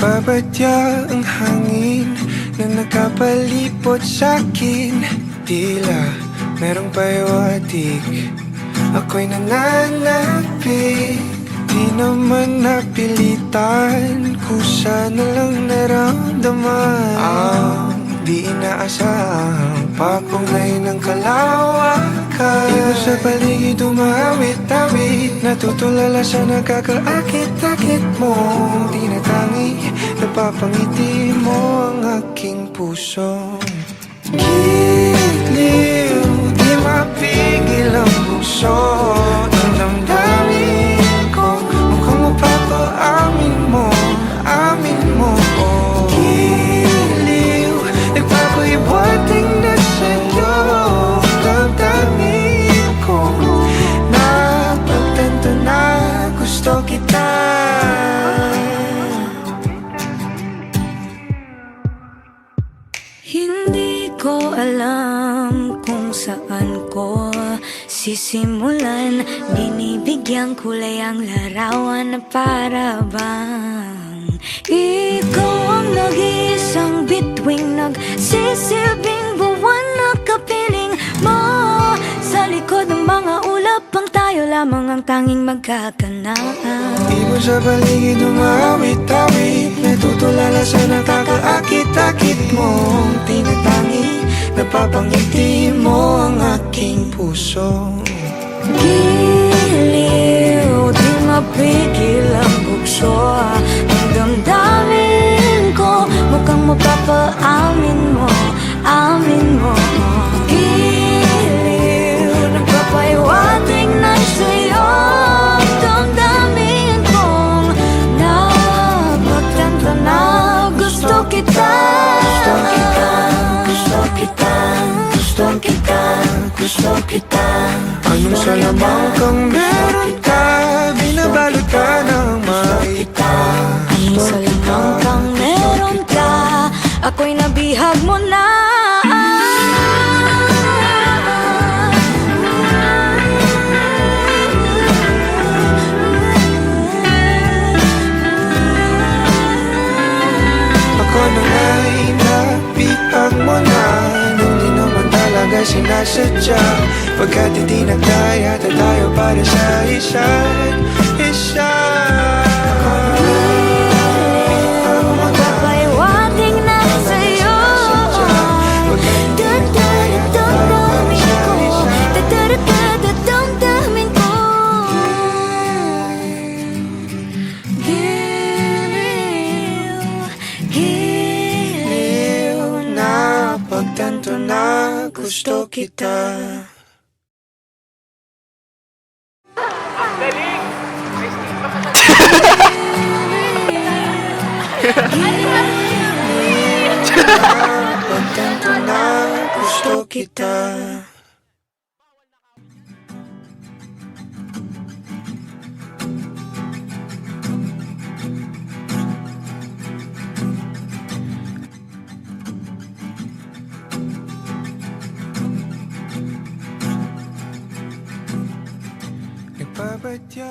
Nagbabadya ang hangin na nakapalipot sa'kin. Tila merong pahiwatig, ako'y nananapik. Di naman napilitan, kusa na lang naramdaman ang di inaasahang papunay ng kalawakan. Iba sa paligid umawit-awit, natutulala sa nakakaakit-akit mo. Tinatangi, napapangiti mo ang aking puso. Giliw, di mapigil ang puso. Ang damdamin ko, mukhang mapapaamin mo, amin mo. Giliw, nagpapahiwating na sa'yo. Damdamin ko, napagtanto na gusto kita. Hindi ko alam kung saan ko sisimulan. Binibigyan kulay ang larawan na para bang ikaw ang nag-iisang bituing, nagsisilbing buwan na kapiling mo. Sa likod ng mga ulap ang tayo lamang ang tanging magkakanaan. Ibon sa paligid umawit-awit, natutulala sa nakakaakit-akit mo. Tinatangi, napapangiti mo ang aking puso. Giliw, di mapigil ang bukso. Ang damdamin ko, mukhang mapapaamin mo, amin mo. Giliw, nagpapahiwatig na sa'yo. Ang damdamin kong napagtanto na gusto kita. Gusto kita, gusto kita, gusto kita, gusto kita. Anong salamang kang meron ka, binabalot ka ng maita. Anong salamang kang meron ka, ako'y nabihag mo na. Ako na nga'y nabihag mo na, nung di naman talaga sinasadya. Pagkat hindi nagdaya tayo para sa isa't isa. Papahiwatig na sa'yo. Damdamin ko, Giliw, giliw, Napagtanto na gusto kita. Napagtanto na gusto kita. Nagbabadya